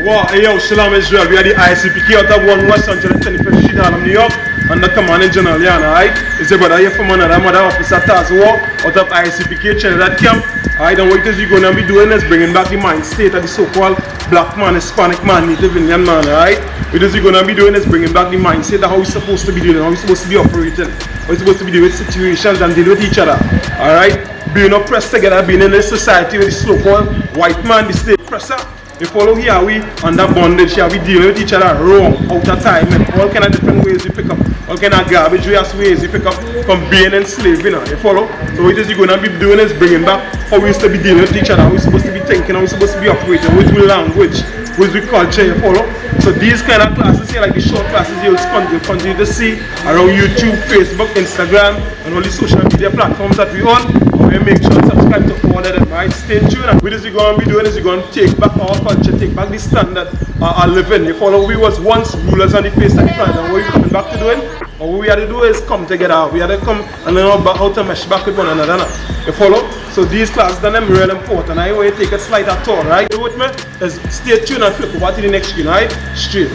Well, hey yo, Shalom Israel. We are the ISUPK out of 1 West 125th Street, Harlem, New York. Under command General Yana, alright? It's a brother here from another mother officer Tazwa out of ISUPK Trinidad camp. Alright, and what is you gonna be doing is bringing back the mind state of the so-called black man, Hispanic man, Native Indian man, alright? What is you gonna be doing is bringing back the mindset of how we're supposed to be doing, how we're supposed to be operating, how we're supposed to be dealing with situations and dealing with each other. Alright? Being oppressed together, being in this society with the so-called white man, the state oppressor. You follow here, we under bondage here, we deal with each other wrong, out of time, and all kind of different ways we pick up, all kind of garbage ways we pick up from being enslaved, you know, you follow? So what you're going to be doing is bringing back how we used to be dealing with each other, how we're supposed to be thinking, how we're supposed to be operating, with language, with culture, you follow? So these kind of classes here, like the short classes you'll continue to see around YouTube, Facebook, Instagram, and all the social media platforms that we on. Make sure to subscribe to all of them, right? Stay tuned. And what is you going to be doing is you're going to take back our culture, take back the standard our living. You follow, we was once rulers on the face of the planet, and what we're coming back to doing, or what we had to do is come together. We had to come and learn about how to mesh back with one another. You follow? So these classes are real important. I want you to take a slight tour, right? You with me? Is stay tuned and flip over to the next screen, right? Straight.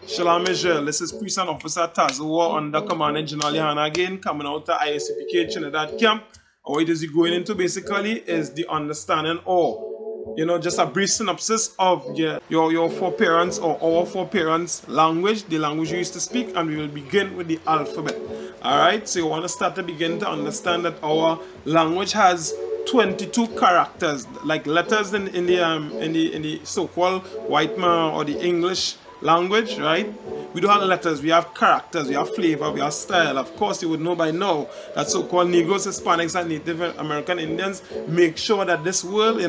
Shalom Israel, this is Priest and Officer Tazwa under command General Yana again, coming out to ISUPK Trinidad camp. And what it is you're going into basically is the understanding, or just a brief synopsis of your foreparents or our foreparents' language, the language you used to speak, and we will begin with the alphabet. Alright, so you want to start to begin to understand that our language has 22 characters, like letters in the so-called white man or the English language, right? We don't have letters, we have characters, we have flavor, we have style. Of course, you would know by now that so-called Negroes, Hispanics, and Native American Indians make sure that this world,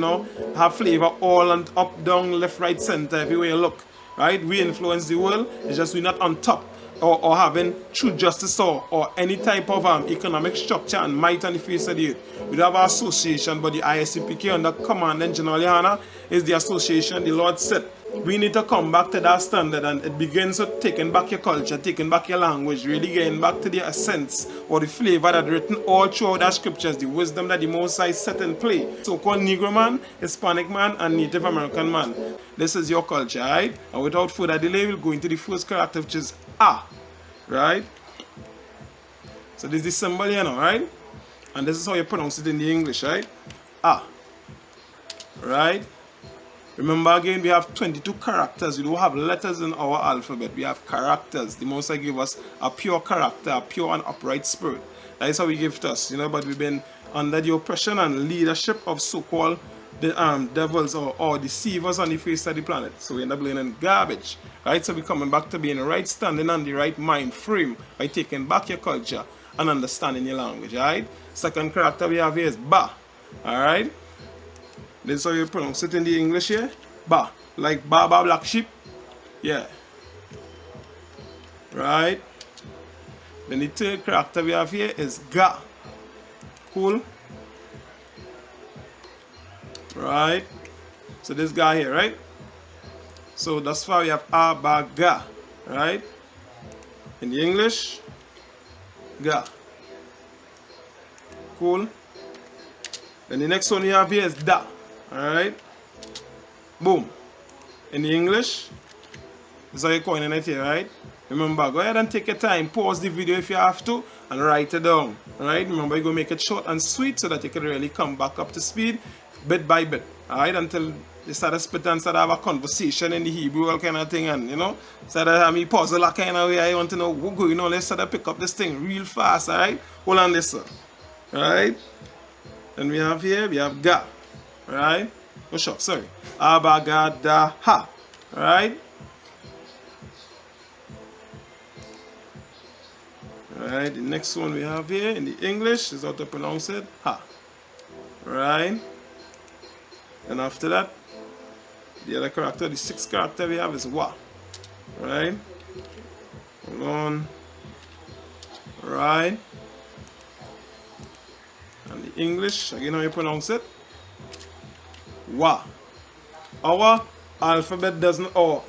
have flavor all and up, down, left, right, center, everywhere you look, right? We influence the world, it's just we're not on top or having true justice or any type of economic structure and might on the face of the earth. We don't have an association, but the ISUPK under command and General Yana is the association the Lord said. We need to come back to that standard, and it begins with taking back your culture, taking back your language, really getting back to the essence or the flavor that written all throughout the scriptures, the wisdom that the Most High set in play. So-called Negro man, Hispanic man, and Native American man. This is your culture, right? And without further delay, we'll go into the first character, which is A, right? So this is the symbol here now, right? And this is how you pronounce it in the English, right? A, right? Remember again, we have 22 characters. We don't have letters in our alphabet. We have characters. The Most High gave us a pure character, a pure and upright spirit. That is how He gave to us, but we've been under the oppression and leadership of so-called the devils or deceivers on the face of the planet. So we end up learning garbage, right? So we're coming back to being right standing on the right mind frame by taking back your culture and understanding your language, right? Second character we have here is Ba, all right? This is how you pronounce it in the English here. Ba. Like Baba black sheep. Yeah. Right. Then the third character we have here is Ga. Cool. Right. So this guy here, right? So thus far we have A, Ba, Ga. Right. In the English, Ga. Cool. Then the next one we have here is Da. Alright, boom. In the English, this is how you're coining it here, right? Remember, go ahead and take your time, pause the video if you have to, and write it down. Alright, remember, you're going to make it short and sweet so that you can really come back up to speed bit by bit. Alright, until you start to spit and start to have a conversation in the Hebrew, all kind of thing, and start to have me puzzle that kind of way. I want to know what's going on. Let's start to pick up this thing real fast, alright? Hold on, listen. Alright, then we have here, we have Ga. Right? Oh, sure, sorry. Abagadaha. Right? Right, the next one we have here in the English is how to pronounce it. Ha. Right? And after that, the other character, the sixth character we have is Wa. Right? Hold on. Right? And the English, again how you pronounce it. Wa. Our alphabet doesn't, our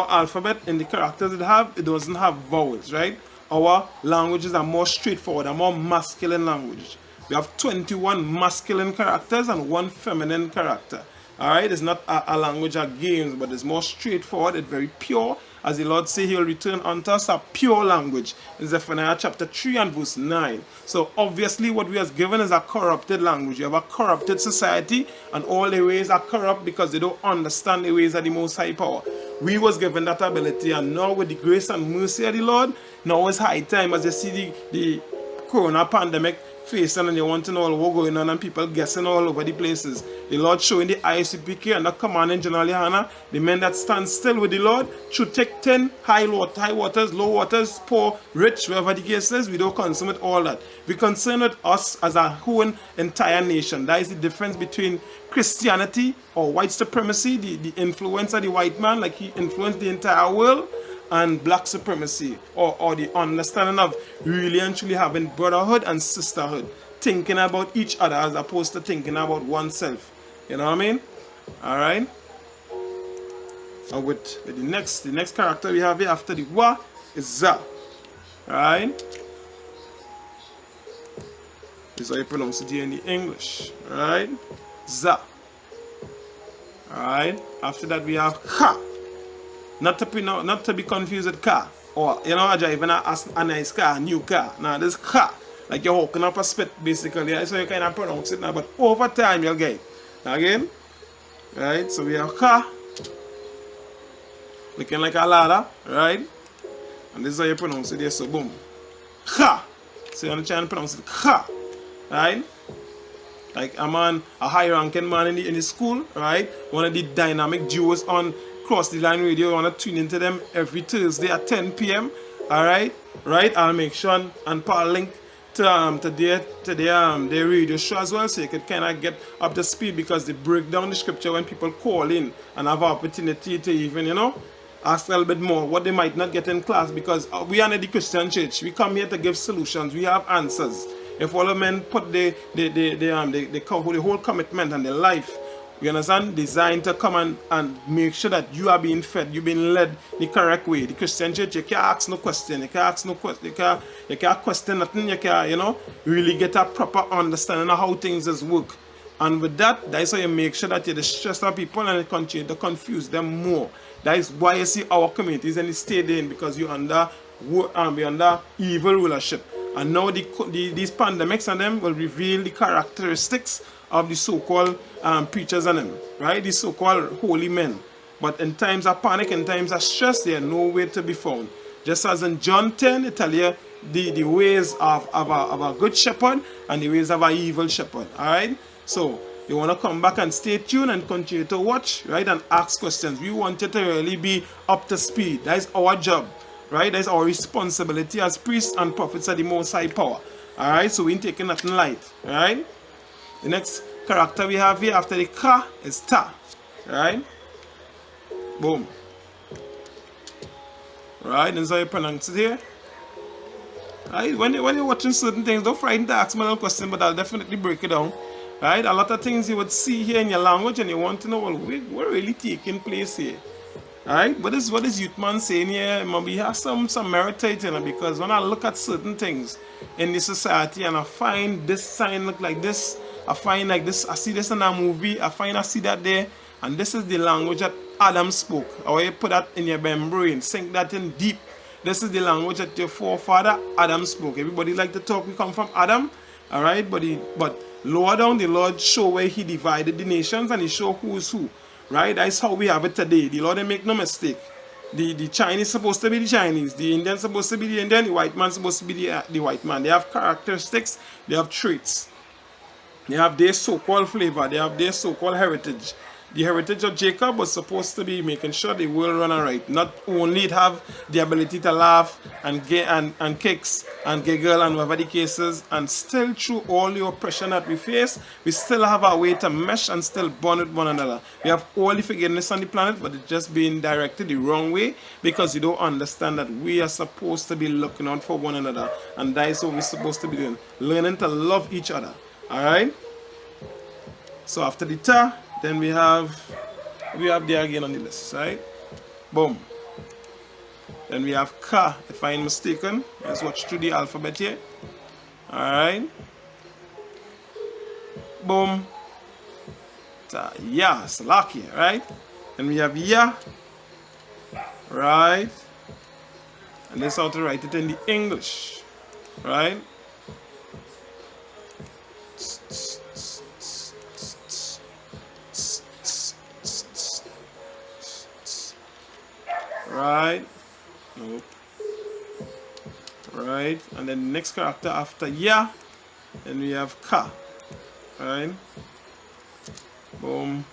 alphabet in the characters it doesn't have vowels, right? Our languages are more straightforward, are more masculine language. We have 21 masculine characters and 1 feminine character. Alright, it's not a language of games, but it's more straightforward, it's very pure. As the Lord say, He will return unto us a pure language. In Zephaniah chapter 3 and verse 9. So obviously what we are given is a corrupted language. You have a corrupted society, and all the ways are corrupt because they don't understand the ways of the Most High Power. We was given that ability, and now with the grace and mercy of the Lord, now is high time as you see the corona pandemic facing, and you want to know what's going on, and people guessing all over the places. The Lord showing the ISUPK and the commanding General Yohana, the men that stand still with the Lord, should take 10 high waters, low waters, poor, rich, wherever the case is. We don't concern with all that. We concern with us as a whole entire nation. That is the difference between Christianity or white supremacy, the influence of the white man, like he influenced the entire world, and black supremacy, or the understanding of really and truly having brotherhood and sisterhood, thinking about each other as opposed to thinking about oneself. You know what I mean? All right. And with the next character we have here after the wa is za. All right. This is how you pronounce it here in the English. All right. Za. All right. After that we have ha. Not to be confused with car, or you know, driving a nice car, a new car. Now this car, like you're hooking up a spit basically. That's how you kind of pronounce it now. But over time you'll get it. Again, right? So we have car, looking like a ladder, right? And this is how you pronounce it here. So boom, ha. So you're trying to pronounce it ha, right? Like a man, a high-ranking man in the school, right? One of the dynamic duos on Cross the Line Radio. You want to tune into them every Thursday at 10 p.m. Alright? Right? I'll make sure and put a link to their radio show as well, so you can kind of get up to speed, because they break down the scripture when people call in and have an opportunity to even, you know, ask a little bit more what they might not get in class, because we are in the Christian church. We come here to give solutions. We have answers. If all the men put the whole commitment and their life, you understand, designed to come and make sure that you are being fed, you're being led the correct way. The Christian church, you can't ask no question, you can't ask no question, you can't question nothing, you can't, you know, really get a proper understanding of how things is work. And with that, that is how you make sure that you distress our people and you continue to confuse them more. That is why you see our communities and the state in, because you're under evil rulership. And now these pandemics and them will reveal the characteristics of the so-called preachers and them, right? The so-called holy men. But in times of panic, in times of stress, they are nowhere to be found. Just as in John 10, it tells you the ways of a good shepherd and the ways of an evil shepherd, all right? So you want to come back and stay tuned and continue to watch, right, and ask questions. We want you to really be up to speed. That is our job, right? That is our responsibility as priests and prophets of the Most High Power, all right? So we ain't taking nothing light, all right? The next character we have here after the ka is ta, right? Boom. Right, and so you pronounce it here. Right, when you're watching certain things, don't frighten to ask me a question, but I'll definitely break it down. Right, a lot of things you would see here in your language, and you want to know, well, what really taking place here? Right, what is youth man saying here? Maybe has some merit to it, you know, because when I look at certain things in the society and I find this sign look like this, I find like this, I see this in a movie, I see that there, and this is the language that Adam spoke. Or you put that in your brain, sink that in deep. This is the language that your forefather Adam spoke. Everybody like to talk, we come from Adam, alright, but lower down the Lord show where he divided the nations and he show who is who. Right? That's how we have it today. The Lord, they make no mistake. The Chinese supposed to be the Chinese, the Indian supposed to be the Indian, the white man supposed to be the white man. They have characteristics, they have traits. They have their so-called flavor, they have their so-called heritage. The heritage of Jacob was supposed to be making sure the world run alright. Not only have the ability to laugh and kicks and giggle and whatever the cases, and still through all the oppression that we face, we still have our way to mesh and still bond with one another. We have all the forgiveness on the planet, but it's just being directed the wrong way because you don't understand that we are supposed to be looking out for one another. And that is what we're supposed to be doing. Learning to love each other. Alright? So after the ta, then we have there again on the list, right? Boom. Then we have ka, if I'm mistaken. Let's watch through the alphabet here. Alright. Boom. after ya, Salakia, right? And we have ya, right? And this is how to write it in the English, right? Right? Nope. Right? And then the next character after ya, and we have ka, right? Boom.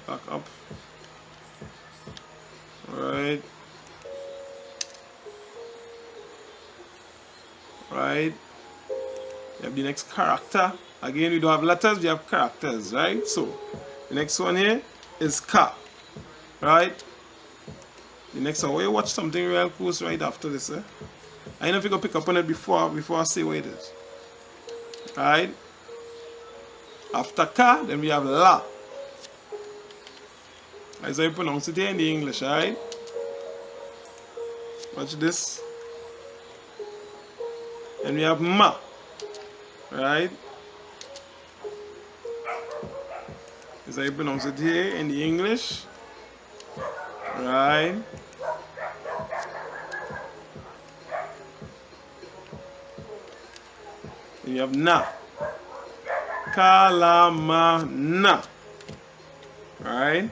Back up. Right. Right. You have the next character. Again, we don't have letters, we have characters, right? So the next one here is ka. Right? The next one, we watch something real close right after this, eh? I know if you go pick up on it before I say what it is. Right? After ka, then we have la. As I pronounce it here in the English, right? Watch this. And we have ma. Right? As I pronounce it here in the English. Right? And you have na. Kalamana. Right?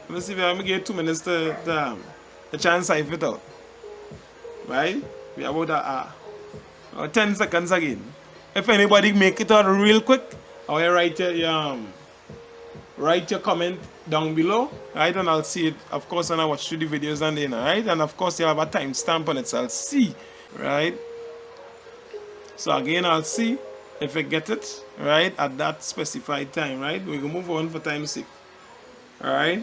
Let's see if I'm going to get 2 minutes to try and cipher it out. Right? We have about 10 seconds again. If anybody make it out real quick, I will write your comment down below, right? And I'll see it, of course, when I watch through the videos and then, right? And of course, you have a timestamp on it, so I'll see, right? So again, I'll see if I get it, right, at that specified time, right? We can move on for time's sake, all right?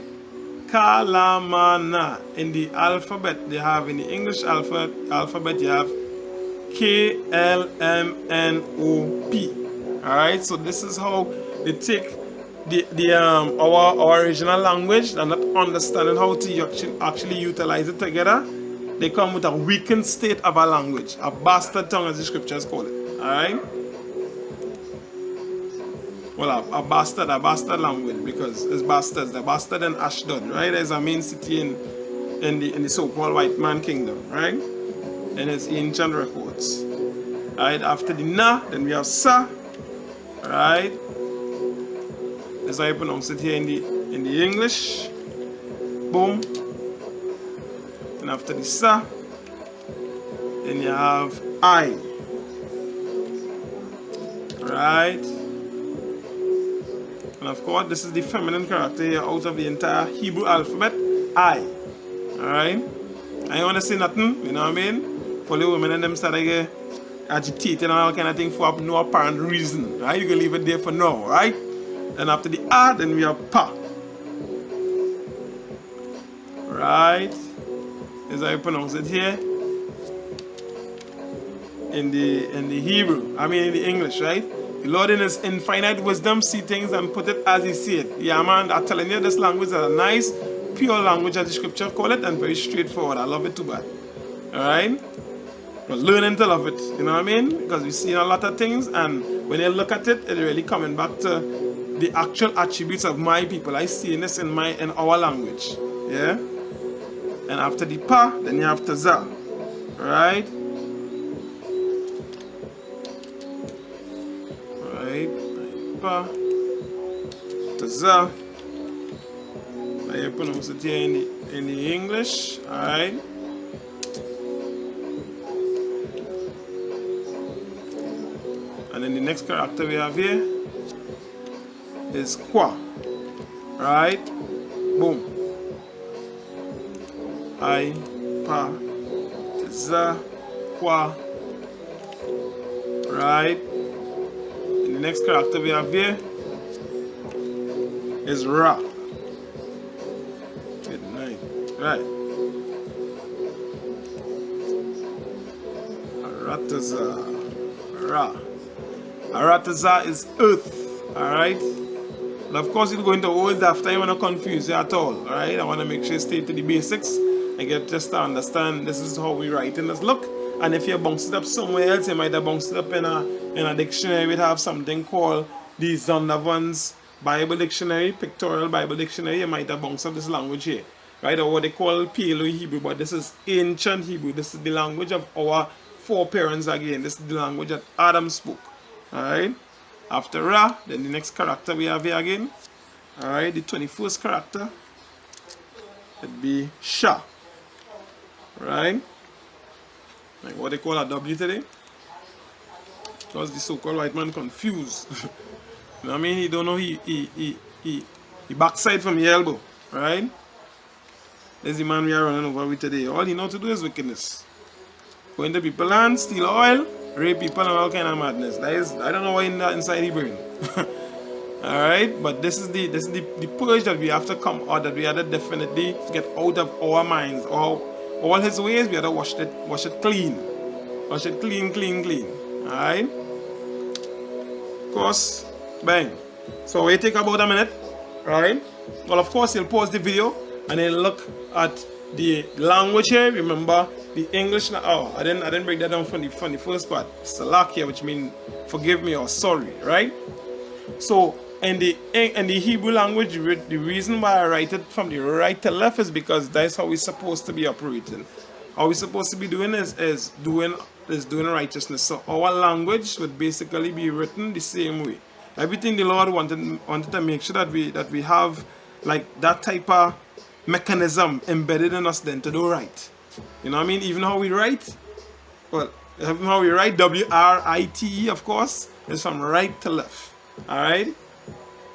Kalamana. In the alphabet, they have, in the English alphabet, you have K-L-M-N-O-P. All right, so this is how they take our original language and not understanding how to actually utilize it together. They come with a weakened state of a language, a bastard tongue, as the scriptures call it. All right. Well, a bastard language, because it's bastards. The bastard in Ashdod, right? There's a main city in the so-called white man kingdom, right? And it's ancient records. Right? After the na, then we have sa, right? As I pronounce it here in the English. Boom. And after the sa, then you have I. Right? And of course, this is the feminine character here out of the entire Hebrew alphabet, I. Alright? I don't want to say nothing, you know what I mean? For the women and them start to get agitated and all kind of thing for no apparent reason. Right? You can leave it there for now, right? And after the A, then we have pa. Right? As I pronounce it here. In the Hebrew, I mean in the English, right? The Lord in His infinite wisdom see things and put it as He see it. Yeah, man, I'm telling you, this language is a nice, pure language, as the scripture call it, and very straightforward. I love it too bad. Alright? But learning to love it, you know what I mean? Because we see a lot of things, and when you look at it, it's really coming back to the actual attributes of my people. I see this in our language. Yeah? And after the pa, then you have to za. Alright? Pa to za. I pronounce it here in the English. Alright. And then the next character we have here is kwa. Right? Boom. I, pa, to za, kwa. Right? The next character we have here is Ra. Good night. Right. Arataza. Ra. Arataza is earth. Alright? And of course, you're going to words after you want to confuse you at all. Alright? I want to make sure you stay to the basics and get just to understand this is how we write in this. Look. And if you bounce it up somewhere else, you might have bounced it up in a dictionary. We'd have something called the Zondervan's Bible Dictionary, Pictorial Bible Dictionary, you might have bounced up this language here, right? Or what they call Paleo Hebrew, but this is ancient Hebrew. This is the language of our foreparents again. This is the language that Adam spoke, all right? After Ra, then the next character we have here again, all right? The 21st character would be Sha, right? Like what they call a W today, because the so-called white man confused. You know what I mean? He don't know he backside from the elbow, right? There's the man we are running over with today. All he know to do is wickedness. Go into people's land, steal oil, rape people, and all kind of madness. That is, I don't know what in that inside the brain. Alright, but this is the purge that we have to come out, that we have to definitely get out of our minds. All his ways, we have to wash it clean. Wash it clean. Alright? Of course, bang. So we take about a minute, right? Well, of course, you'll pause the video and then look at the language here. Remember the English. Oh, I didn't break that down from the first part. Salakia, which means forgive me or sorry, right? So in the Hebrew language, the reason why I write it from the right to left is because that's how we're supposed to be operating. How we're supposed to be doing is doing righteousness. So our language would basically be written the same way. Everything the Lord wanted to make sure that we have like that type of mechanism embedded in us then to do right. You know what I mean? Even how we write, well, even how we write WRITE, of course, is from right to left. Alright?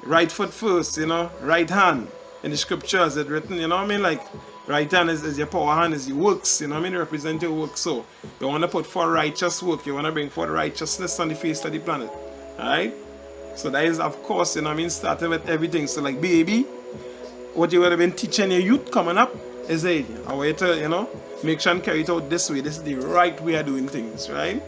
Right foot first, you know, right hand. In the scriptures it's written, you know what I mean? Like right hand is your power hand, is your works, you know what I mean? Represent your work. So you want to put forth righteous work, you want to bring forth righteousness on the face of the planet. Alright? So that is, of course, you know what I mean, starting with everything. So like baby, what you would have been teaching your youth coming up is a way to, you know, make sure and carry it out this way. This is the right way of doing things, right?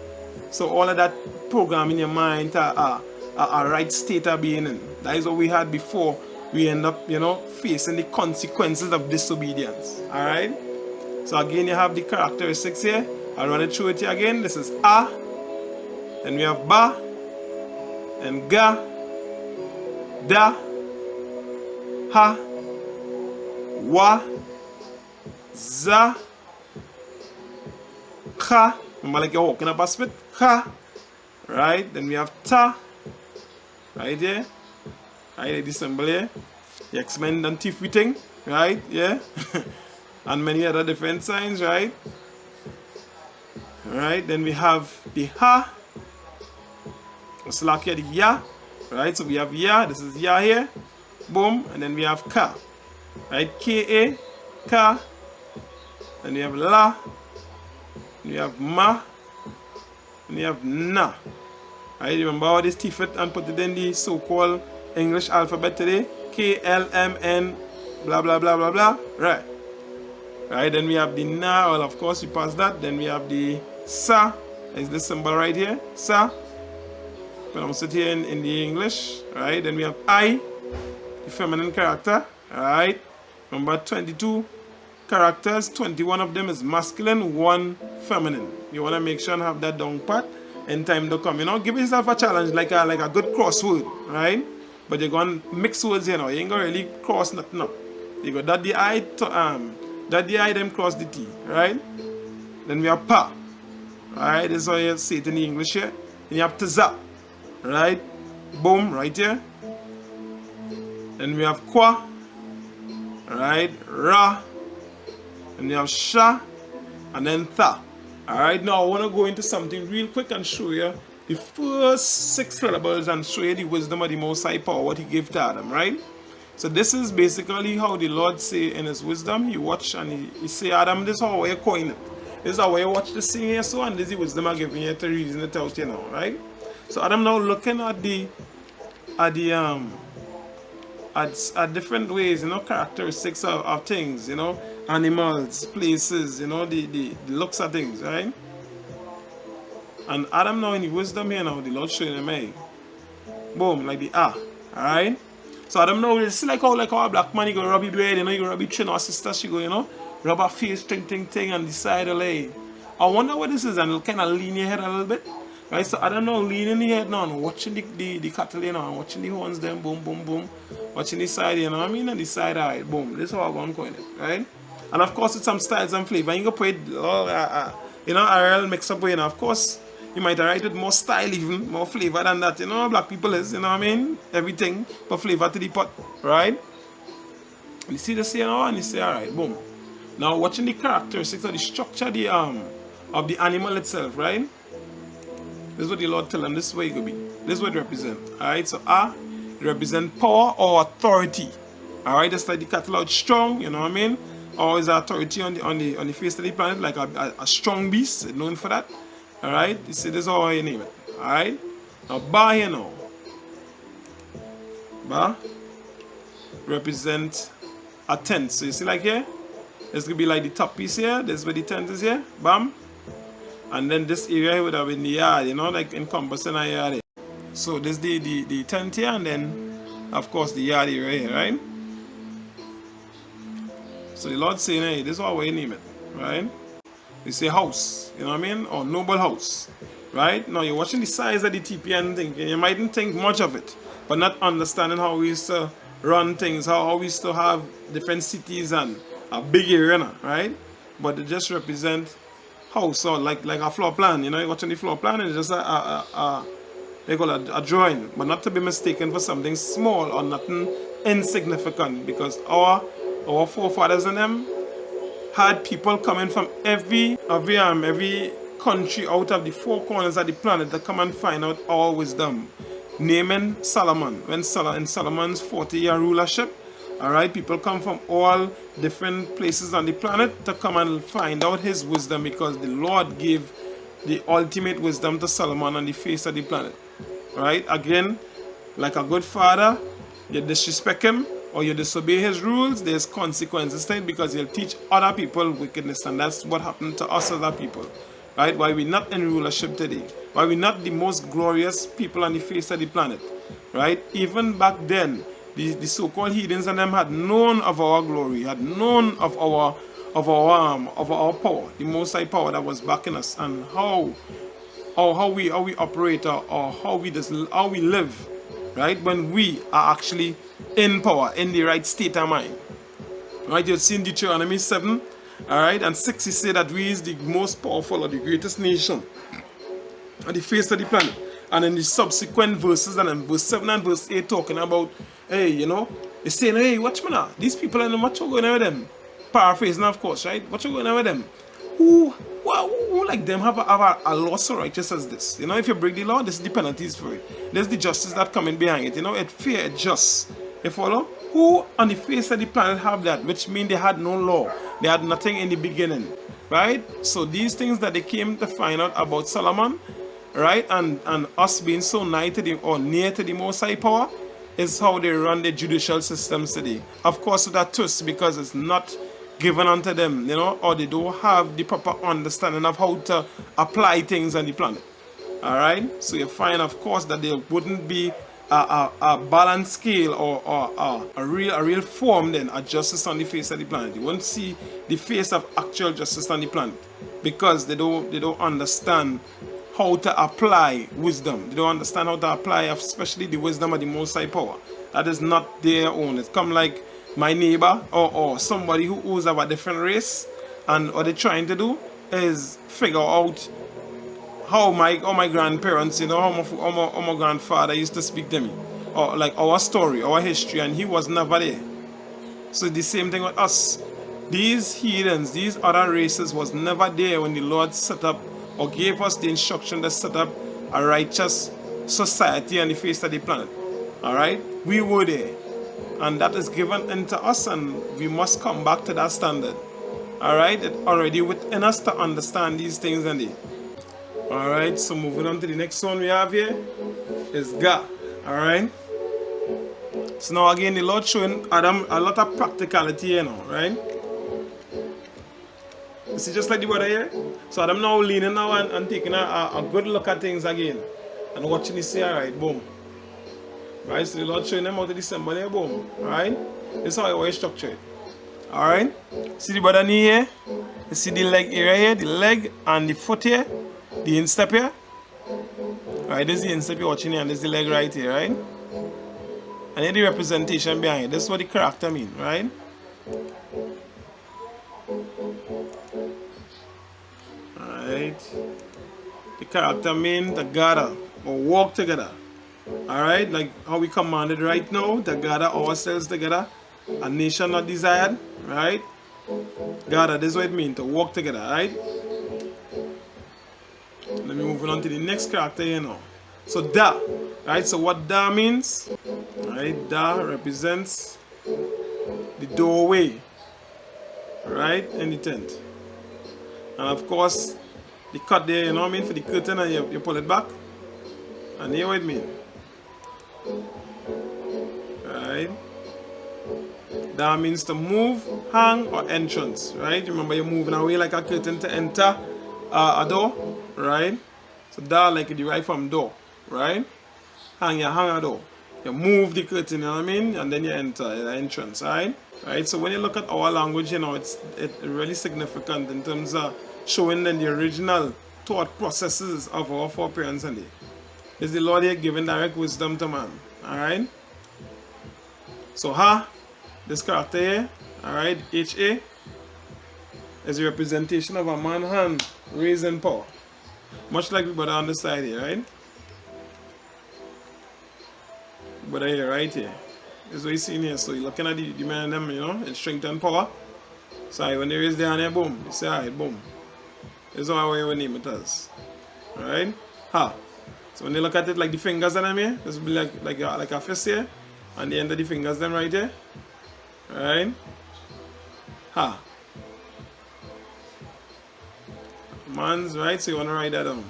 So all of that program in your mind to a right state of being in. That is what we had before we end up, you know, facing the consequences of disobedience. Alright? So again, you have the characteristics here. I'll run it through it here again. This is A. Then we have Ba. And Ga. Da. Ha. Wa. Za. Kha. Remember, like you're walking up a spit. Kha. Right? Then we have Ta. Right here. Right, this symbol here. The X-Men done teeth fitting. Right? Yeah. And many other different signs. Right? Right? Then we have the Ha. So like here, the Ya. Right? So we have Ya. This is Ya here. Boom. And then we have Ka. Right? K-A. Ka. Then we have La. We have Ma. And we have Na. Right? Remember all this teeth and put it in the so-called English alphabet today. K-L-M-N. Blah, blah, blah, blah, blah. Right. Right? Then we have the Na. Well, of course, we pass that. Then we have the Sa. Is this symbol right here? Sa. Pronounce it here in the English. Right? Then we have I. The feminine character. Right? Remember 22 characters, 21 of them is masculine, 1 feminine. You want to make sure and have that down pat in time to come. You know, give yourself a challenge like a good crossword, right? But you're going to mix words, you know. You ain't going to really cross nothing up. You go that the I to that the I then cross the T, right? Then we have Pa. Right? This is how you say it in the English here. Then you have Tza. Right? Boom, right here. Then we have Kwa. Right? Ra. And you have Sha. And then Tha. Alright, now I want to go into something real quick and show you the first 6 syllables and show you the wisdom of the Most High Power, what He gave to Adam, right? So this is basically how the Lord say in His wisdom. He watch and he say, Adam, this is how you coin it. This is how you watch this thing here, so, and this is the wisdom I'm giving you to reason it out, you know, right? So Adam now looking at different ways, you know, characteristics of things, you know, animals, places, you know, the looks of things, right? And Adam now in the wisdom here now, the Lord showing him, hey, boom, like the alright? So Adam now, it's like how a black man, you go rub his beard, you know, you go rub his chin, or sister, she go, you know, rub her face, ting, and decide, hey, I wonder what this is, and it'll kind of lean your head a little bit, Right, so I don't know, leaning the head now, watching the cattle, you know, watching the horns, them, boom, boom, boom, watching the side, you know what I mean, and the side, alright, boom, this is how I'm going, right? And of course, with some styles and flavor, you can put it, you know, a real mix up, you know, of course, you might write it more style even, more flavor than that, you know, black people is, you know what I mean, everything, but flavor to the pot, right? You see this here now, and you say, alright, boom. Now, watching the characteristics of the structure of the animal itself, right? This is what the Lord tell them. This is what it could be. This is what it represents. Alright, so it represents power or authority. Alright, just like the cattle out strong, you know what I mean? Or is authority on the face of the planet, like a strong beast, known for that. Alright, you see, this is how you name it. Alright? Now Ba here now. Ba represent a tent. So you see like here? This could be like the top piece here. This is where the tent is here. Bam. And then this area would have been the yard, you know, like encompassing a yard. So this is the tent here, and then of course the yard area here, right? So the Lord saying, hey, this is how we name it, right? You say house, you know what I mean? Or noble house, right? Now you're watching the size of the TP and thinking, you mightn't think much of it, but not understanding how we used to run things, how we used to have different cities and a big area, right? But it just represents house, or like a floor plan, you know, you're watching the floor plan and it's just they call it a drawing, but not to be mistaken for something small or nothing insignificant, because our forefathers and them had people coming from every country out of the four corners of the planet to come and find out our wisdom. Naming Solomon, when in Solomon's 40-year rulership, alright, people come from all different places on the planet to come and find out his wisdom, because the Lord gave the ultimate wisdom to Solomon on the face of the planet. Alright, again, like a good father, you disrespect him or you disobey his rules, there's consequences to it, because he'll teach other people wickedness, and that's what happened to us other people. Right? Why we're not in rulership today, why we're not the most glorious people on the face of the planet. Right? Even back then, the so-called heathens and them had known of our glory, had known of our power, the most high power that was backing us, and how we operate, or how we live, right? When we are actually in power, in the right state of mind. Right? You've seen Deuteronomy 7, alright, and 6, he say that we is the most powerful or the greatest nation on the face of the planet. And in the subsequent verses, and in verse 7 and verse 8, talking about, hey, you know, they're saying, hey, watch me now, these people, and what you going on with them? Paraphrasing, of course, right? What you going on with them? Who like them have a law so righteous as this? You know, if you break the law, this is the penalties for it. There's the justice that coming behind it. You know, it's fair, it's just. You follow? Who on the face of the planet have that? Which means they had no law. They had nothing in the beginning. Right? So these things that they came to find out about Solomon, right, and us being so nigh to the, or near to the most high power, is how they run the judicial systems today. Of course, with that twist, because it's not given unto them, you know, or they don't have the proper understanding of how to apply things on the planet. Alright? So you find, of course, that there wouldn't be a balanced scale, or a real form, then, a justice on the face of the planet. You won't see the face of actual justice on the planet, because they don't understand how to apply wisdom. They don't understand how to apply, especially the wisdom of the Most High Power. That is not their own. It's come like my neighbor, or somebody who is of a different race, and what they're trying to do is figure out how my grandparents, you know, how my grandfather used to speak to me, or like our story, our history, and he was never there. So the same thing with us. These heathens, these other races was never there when the Lord set up, or gave us the instruction to set up a righteous society on the face of the planet. Alright? We were there. And that is given into us, and we must come back to that standard. Alright? It's already within us to understand these things indeed. Alright, so moving on to the next one we have here is Ga. Alright? So now again, the Lord showing Adam a lot of practicality here now, right? You see, just like the brother here? So Adam now leaning now and taking a good look at things again. And watching this here, alright, boom. Right, so the Lord showing them how to dissemble here, boom. Alright? This is how you structure it. Alright? See the brother knee here? You see the leg area here, the leg and the foot here, the instep here? Right, this is the instep you're watching here, and this is the leg right here, right? And here the representation behind it. This is what the character means, right? Alright. The character means to gather or walk together. Alright, like how we commanded right now, to gather ourselves together. A nation not desired, right? Gather, this is what it means, to walk together, right? Let me move on to the next character here now. So da, right? So what da means, right? Da represents the doorway, right? In the tent. And of course, the cut there, you know what I mean, for the curtain, and you pull it back. And here what it means. Right? That means to move, hang, or entrance, right? Remember, you're moving away like a curtain to enter a door, right? So that like derived from door, right? Hang a door. You move the curtain, you know what I mean? And then you enter the entrance, right? Right? So when you look at our language, you know, it's really significant in terms of showing the original thought processes of our foreparents and it's the Lord here giving direct wisdom to man, alright? So ha, this character here, alright, HA, is a representation of a man's hand raised in power. Much like we brother on the side here, right? Brother here, right here. This is what you see here. So you're looking at the man them, you know, in strength and power. So when they raise their hand here, boom, you say, alright, boom. This is how you name it as. Alright? Ha. So when they look at it like the fingers that I'm here, this will be like a fist here. And the end of the fingers them right here. Right? Ha. A man's, right? So you want to write that down.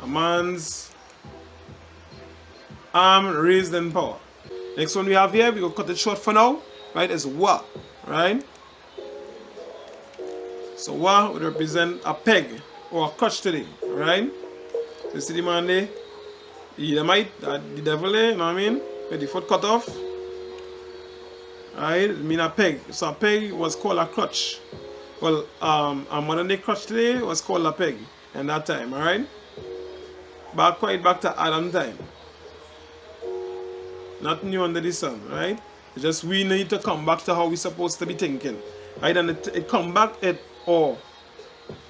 A man's arm raised in power. Next one we have here, we will cut it short for now. Right? Is wa. Right? So wa would represent a peg or a crutch today. Right? So you see the man there? The Edomite, the devil there, you know what I mean? With the foot cut off. Right? It mean a peg. So a peg was called a crutch. Well, a modern day crutch today was called a peg in that time, alright? Quite back to Adam time. Not new under the sun, right? It's just we need to come back to how we're supposed to be thinking. Right? And it come back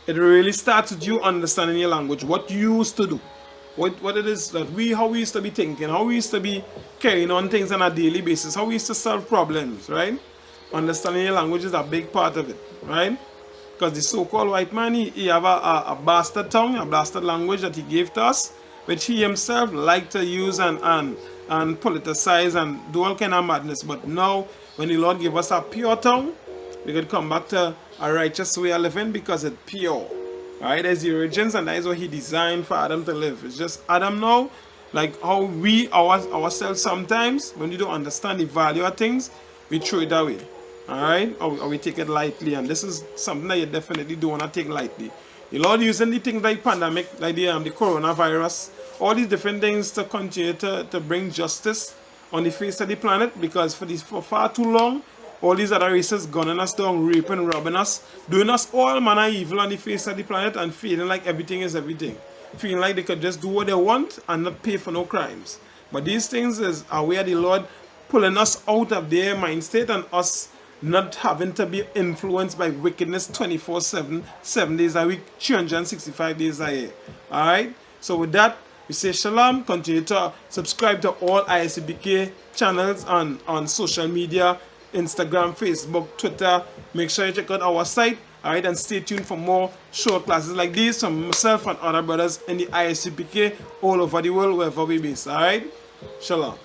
it really starts with you understanding your language, what you used to do. What it is that how we used to be thinking, how we used to be carrying on things on a daily basis, how we used to solve problems, right? Understanding your language is a big part of it, right? Because the so-called white man, he have a bastard tongue, a bastard language that he gave to us, which he himself liked to use and politicize and do all kind of madness. But now, when the Lord gave us a pure tongue, we could come back to a righteous way of living because it's pure. Right, there's the origins, and that is what he designed for Adam to live. It's just Adam now, like how we ourselves sometimes, when we don't understand the value of things, we throw it away. Alright, or we take it lightly, and this is something that you definitely don't want to take lightly. The Lord using the things like pandemic, like the coronavirus, all these different things to continue to bring justice on the face of the planet, because for far too long, all these other races gunning us down, raping, robbing us, doing us all manner of evil on the face of the planet and feeling like everything is everything. Feeling like they could just do what they want and not pay for no crimes. But these things is a way of the Lord pulling us out of their mind state and us not having to be influenced by wickedness 24/7, 7 days a week, 365 days a year. Alright? So with that, we say shalom. Continue to subscribe to all ISUPK channels on social media, Instagram, Facebook, Twitter. Make sure you check out our site, alright, and stay tuned for more short classes like these from myself and other brothers in the ISUPK all over the world, wherever we base, alright? Shalom.